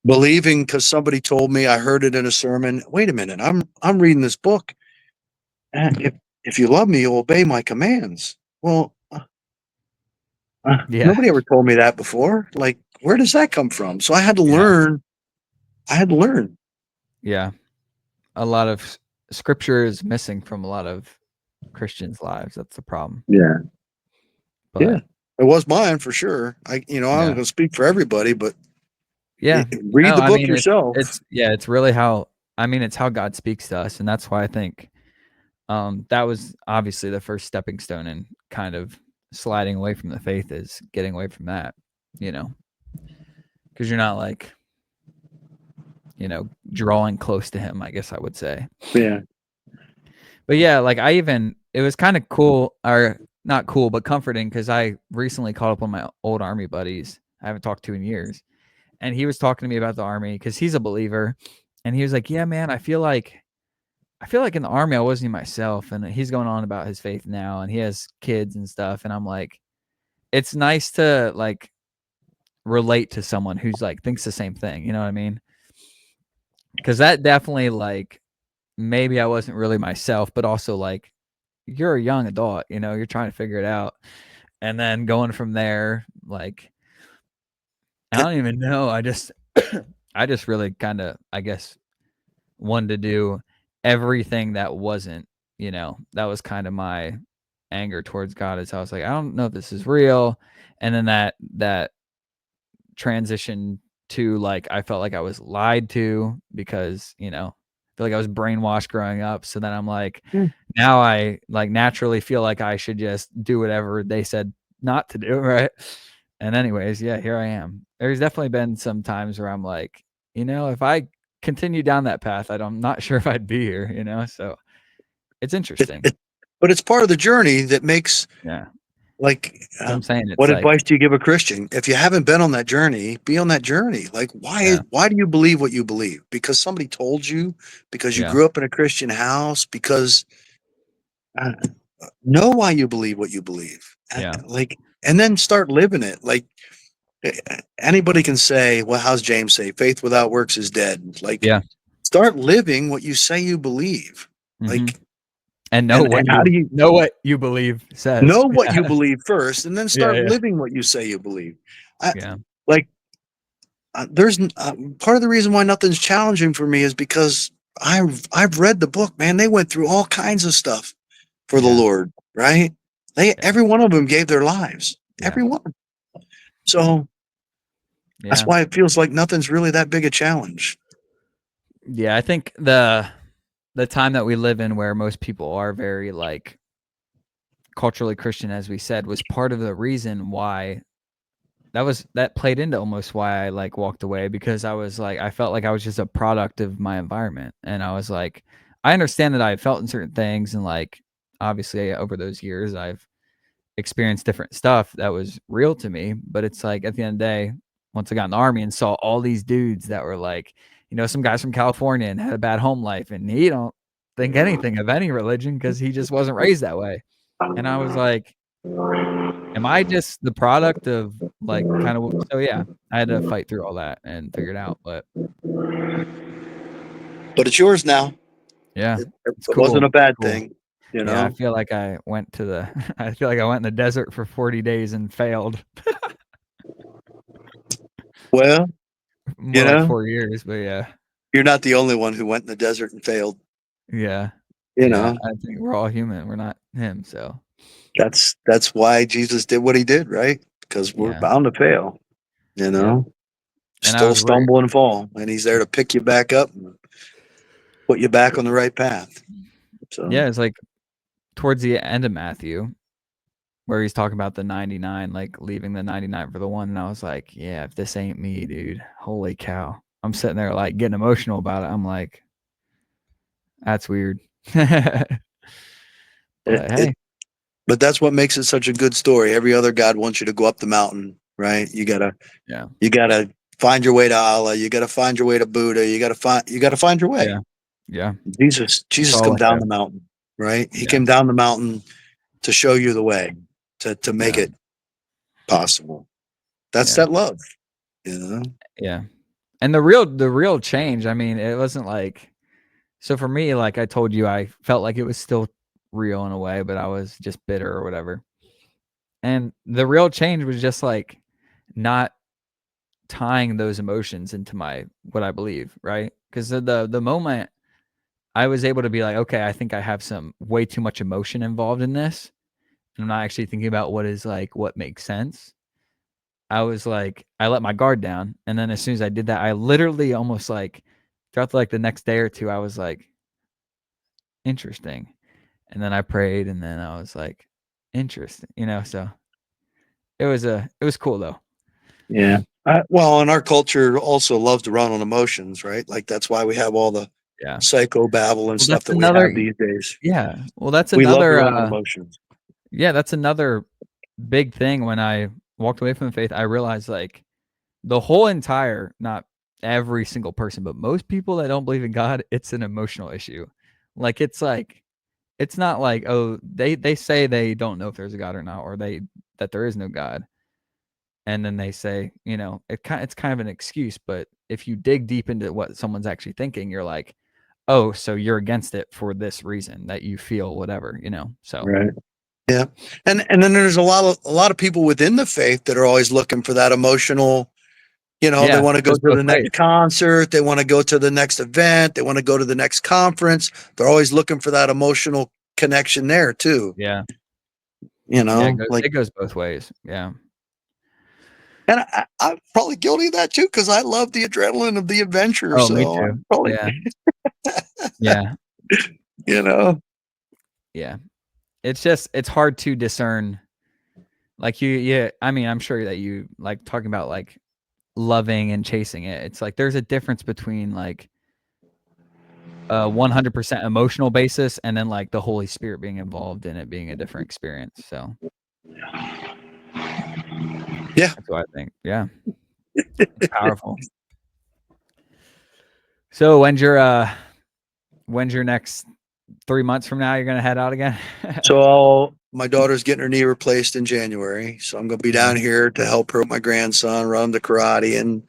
believing because somebody told me, I heard it in a sermon. Wait a minute, I'm reading this book, and if you love me, you'll obey my commands. Well, yeah, nobody ever told me that before. Like, where does that come from? So I had to yeah, learn. I had to learn. yeah. A lot of scripture is missing from a lot of Christians' lives, that's the problem, Yeah, yeah. but It was mine for sure. I'm yeah. going to speak for everybody, but Yeah. read No, the I book mean, yourself. it's really how I mean, it's how God speaks to us, and that's why I think, that was obviously the first stepping stone in kind of sliding away from the faith is getting away from that, you know, because 'cause you're not, like, drawing close to him, I guess I would say. Yeah. But yeah, like, it was kinda cool or not cool, but comforting because I recently caught up on my old army buddies I haven't talked to in years, and he was talking to me about the army because he's a believer, and he was like, "Yeah, man, I feel like I feel like in the army I wasn't myself, and he's going on about his faith now, and he has kids and stuff, and I'm like, it's nice to like relate to someone who's like thinks the same thing. You know what I mean? Because that definitely like maybe I wasn't really myself, but also like you're a young adult, you know, you're trying to figure it out, and then going from there, like I don't even know. I just I just really kind of I guess wanted to do everything that wasn't, you know, that was kind of my anger towards God. Is I was like, I don't know if this is real, and then that transition to like I felt like I was lied to because, you know, I feel like I was brainwashed growing up. So then I'm like, Hmm. now I like naturally feel like I should just do whatever they said not to do, right? And anyways, yeah, here I am. There's definitely been some times where I'm like, you know, if I continue down that path, I'm not sure if I'd be here, you know? So it's It, interesting. it, but it's part of the journey that makes Yeah. like. So I'm saying What it's like, advice do you give a Christian if you haven't been on that journey? Be on that journey. Like, yeah, why do you believe what you believe? Because somebody told you? Because you yeah, grew up in a Christian house? Because uh, know why you believe what you believe. yeah, Like, and then start living it. Like, anybody can say, well, how's James say? Faith without works is dead. Like, yeah. start living what you say you believe. Hmm. Like, And and how do you know what you believe says. know what you believe first, and then Yeah, start yeah, living what you say you believe? I, yeah, like, part of the reason why nothing's challenging for me is because I've read the book, man. They went through all kinds of stuff for the yeah, Lord, right? They yeah, every one of them gave their lives, yeah, every one. So that's yeah, why it feels like nothing's really that big a challenge. yeah. I think the time that we live in, where most people are very like culturally Christian, as we said, was part of the reason why that played into almost why I like walked away, because I was like I felt like I was just a product of my environment, and I was like I understand that I felt in certain things, and like obviously over those years I've experienced different stuff that was real to me, but it's like at the end of the day, once I got in the army and saw all these dudes that were like, you know, some guys from California and had a bad home life, and he don't think anything of any religion because he just wasn't raised that way. And I was like, am I just the product of like kind of so yeah, I had to fight through all that and figure it out. But But it's yours now. yeah, It it's wasn't cool. a It's bad cool. thing, you Yeah, I know. feel like I went to the I feel like I went in the desert for 40 days and failed. Well, More you like know, 4 years, but yeah. you're not the only one who went in the desert and failed. Yeah. You Yeah, know, I think we're all human, we're not him, so, that's why Jesus did what he did, right? Because we're yeah, bound to fail. You yep, know, and I still was worried. stumble and fall, and he's there to pick you back up and put you back on the right path. So, Yeah, it's like towards the end of Matthew, where he's talking about the 99, like, leaving the 99 for the one, and I was like, "Yeah, if this ain't me, dude, holy cow." I'm sitting there, like, getting emotional about it, I'm like, "That's weird." it, But it hey, but that's what makes it such a good story. Every other God wants you to go up the mountain, right? yeah, You gotta find your way to Allah. You gotta find your way to Buddha. You gotta find your way. yeah, yeah, it's Jesus all come like down a the mountain, right? He yeah, came down the mountain to show you the way, to make yeah, it possible. That's yeah, that love, you know. yeah, and the real change, I mean, it wasn't like so for me, like I told you, I felt like it was still real in a way, but I was just bitter or whatever. And the real change was just like not tying those emotions into my what I believe, right? Because the moment I was able to be like, okay, I think I have some way too much emotion involved in this, and I'm not actually thinking about what is like what makes sense. I was like, I let my guard down, and then as soon as I did that, I literally almost like throughout like the next day or two, I was like, interesting. And then I prayed, and then I was like, interesting, you know. So it was cool though. Yeah. Well, and our culture also loves to run on emotions, right? Like that's why we have all the Yeah. psycho babble and Well, stuff that's that we another. have these days. Yeah. Well, that's We love to another. run on emotions. Yeah, that's another big thing. When I walked away from the faith, I realized like the whole entire, not every single person, but most people that don't believe in God, it's an emotional issue. Like it's not like, oh, they say they don't know if there's a God or not, or that there is no God, and then they say, it's kind of an excuse. But if you dig deep into what someone's actually thinking, you're like, oh, so you're against it for this reason that you feel whatever. So Right. Yeah. And then there's a lot of people within the faith that are always looking for that emotional, they yeah, want to go goes to both the ways. next concert, they want to go to the next event, they want to go to the next conference. They're always looking for that emotional connection there too, Yeah, yeah, like, it goes both ways. Yeah. and I'm probably guilty of that too because I love the adrenaline of the adventure. Oh, me So too. I'm probably, Yeah, yeah, you know, yeah. It's hard to discern. Like yeah. I mean, I'm sure that you like talking about like loving and chasing it. It's like there's a difference between like a 100% emotional basis and then like the Holy Spirit being involved in it being a different experience. So yeah. that's what I think. Yeah, it's powerful. So when's your next 3 months from now? You're gonna head out again? So my daughter's getting her knee replaced in January. So I'm going to be Yeah, down here to help her with my grandson, run the karate and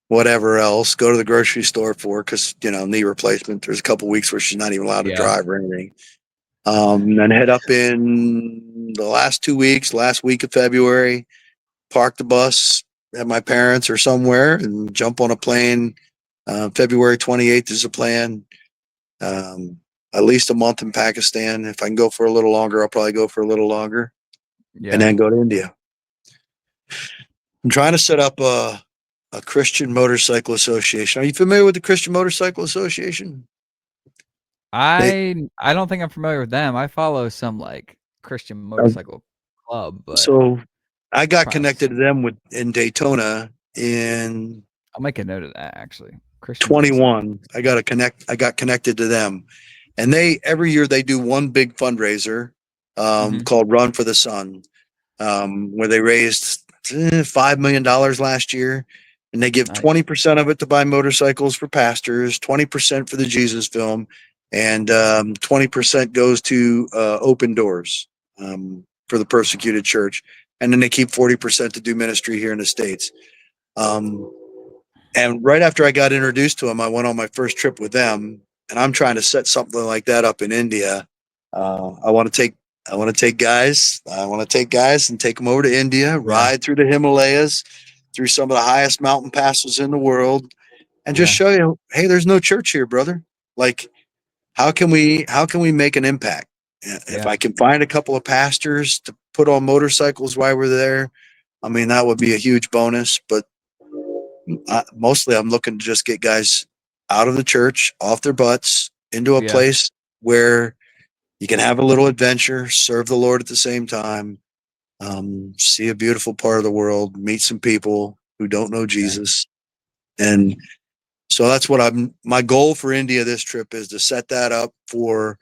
whatever else, go to the grocery store for, because, knee replacement. There's a couple weeks where she's not even allowed to yeah, drive or anything. And head up in the last 2 weeks, last week of February, park the bus at my parents or somewhere and jump on a plane. February 28th is the plan. Um, at least a month in Pakistan. If I can go for a little longer, I'll probably go for a little longer and yeah. then go to India. I'm trying to set up a Christian Motorcycle Association. Are you familiar with the Christian Motorcycle Association? They I don't think I'm familiar with them. I follow some like Christian uh, motorcycle club, but so I got probably connected to them with in Daytona in I'll make a note of that actually. Christian motorcycle. 21. I got connected to them, and they every year they do one big fundraiser Mhm. called Run for the Sun, where they raised $5 million last year, and they give Nice. 20% of it to buy motorcycles for pastors, 20% for the Jesus film, and 20% goes to Open Doors for the persecuted church, and then they keep 40% to do ministry here in the States. Um, and right after I got introduced to them, I went on my first trip with them, and I'm trying to set something like that up in India. I want to take I want to take guys. I want to take guys and take them over to India, Yeah, ride through the Himalayas, through some of the highest mountain passes in the world, and just yeah, show you, hey, there's no church here, brother. Like, how can we make an impact? If yeah, I can find a couple of pastors to put on motorcycles while we're there, I mean, that would be a huge bonus. But mostly I'm looking to just get guys out of the church, off their butts, into a yeah, place where you can have a little adventure, serve the Lord at the same time, see a beautiful part of the world, meet some people who don't know yeah, Jesus. And so that's what my goal for India this trip is to set that up for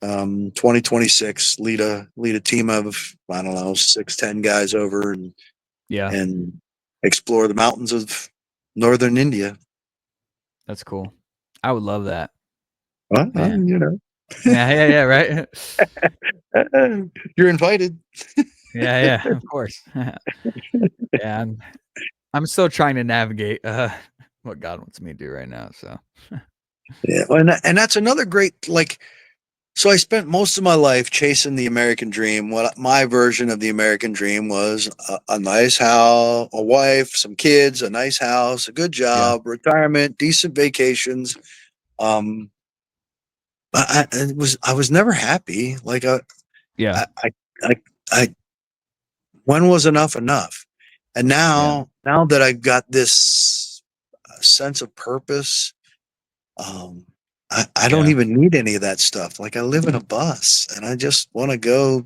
2026, lead a team of, I don't know, 6, 10 guys over yeah. and explore the mountains of northern India. That's cool. I would love that, Well, man. you know, Yeah, yeah, yeah, right? you're invited. Yeah, yeah, of course. Yeah, I'm still trying to navigate, what God wants me to do right now, so Yeah, and that's another great, like. So I spent most of my life chasing the American dream. What my version of the American dream was: a nice house, a wife, some kids, a nice house, a good yeah, job, retirement, decent vacations. Um, but I was never happy. Like yeah, I, I, I, I when was enough enough? And yeah, now that I've got this sense of purpose, um, I don't yeah, even need any of that stuff. Like, I live in a bus and I just want to go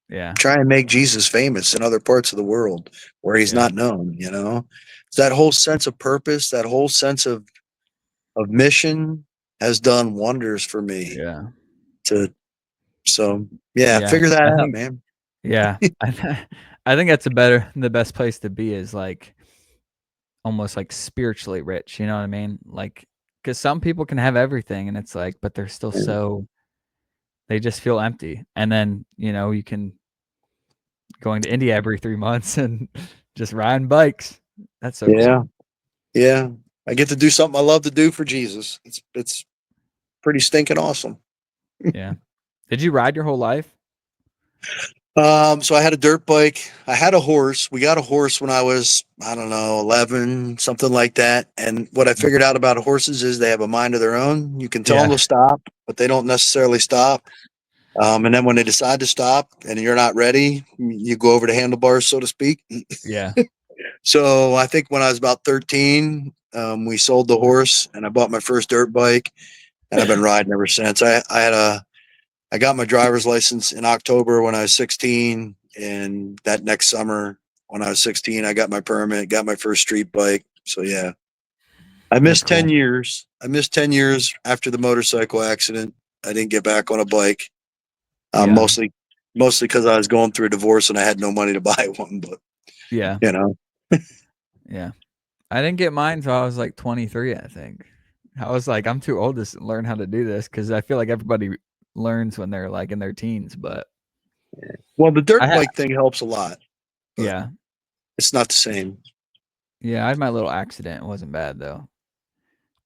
yeah, try and make Jesus famous in other parts of the world where he's yeah, not known, It's that whole sense of purpose, that whole sense of mission has done wonders for me yeah, to so yeah, yeah. figure that I out, think man. yeah, I think that's the best place to be is, like, almost, like, spiritually rich, you know what I mean? Like, because some people can have everything, and it's like but they're still Yeah. so they just feel empty. And then, you can going to India every 3 months and just riding bikes. That's so cool. Yeah. Yeah. I get to do something I love to do for Jesus. It's pretty stinking awesome. Yeah. Did you ride your whole life? So I had a dirt bike. I had a horse. We got a horse when I was, I don't know, 11, something like that. And what I figured out about horses is they have a mind of their own. You can tell them Yeah. to stop, but they don't necessarily stop. And then when they decide to stop and you're not ready, you go over the handlebars, so to speak. Yeah. So I think when I was about 13, we sold the horse and I bought my first dirt bike, and I've been riding ever since. I got my driver's license in October when I was 16, and that next summer when I was 16, I got my permit, got my first street bike. So yeah, I Very missed cool. 10 years. I missed 10 years after the motorcycle accident. I didn't get back on a bike. Yeah. Mostly because I was going through a divorce and I had no money to buy one. But Yeah. you know, Yeah. I didn't get mine until I was like 23, I think. I was like, I'm too old to learn how to do this because I feel like everybody learns when they're like in their teens. But well, the I dirt had, bike thing helps a lot, but yeah, it's not the same. yeah, I had my little accident. It wasn't bad though.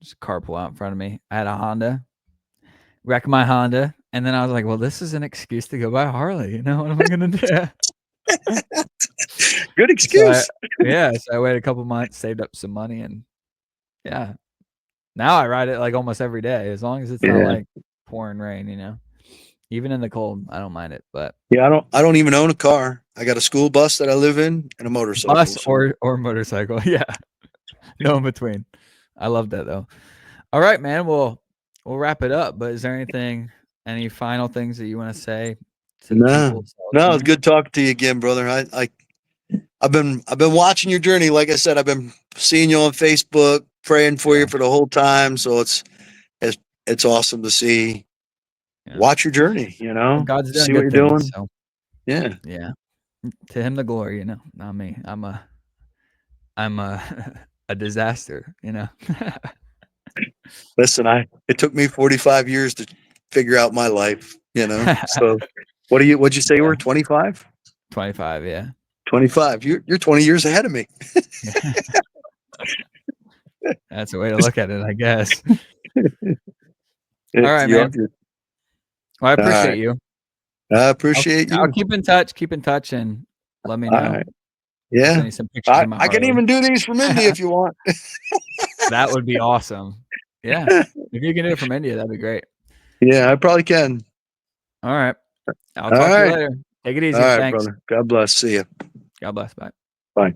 Just a car pull out in front of me. I had a Honda, wrecked my Honda, and then I was like, well, this is an excuse to go buy a Harley. What am I gonna do? Good So excuse. I waited a couple months, saved up some money, and yeah, now I ride it like almost every day, as long as it's not Yeah. like pouring rain. Even in the cold, I don't mind it. But Yeah, I don't even own a car. I got a school bus that I live in and a motorcycle. bus So or motorcycle, yeah, no in between. I love that though. All right, man. Well, we'll wrap it up. But is there any final things that you want to say to the no, people no, it's listening? good talking to you again, brother. I've been watching your journey. Like I said, I've been seeing you on Facebook, praying for you Yeah, for the whole time. So it's it's awesome to see. yeah. Watch your journey. Well, God's doing See what good you're things, doing. so Yeah. yeah. To Him the glory. Not me. I'm a a disaster. Listen, it took me 45 years to figure out my life. So what'd you say you Yeah, were 25? 25. Yeah, 25. You're 20 years ahead of me. yeah. That's a way to look at it, I guess. All right, You're, man. you're, Well, I all appreciate right. you. I I'll appreciate I'll you. keep in touch. Keep in touch, and let me All know. right. I'll Yeah. send you some pictures of my I can Harley. even do these from India if you want. That would be awesome. Yeah. If you can do it from India, that'd be great. Yeah, I probably can. All right. I'll All talk to you right. later. Take it All easy. right, Thanks. brother. God bless. See you. God bless. Bye. Bye.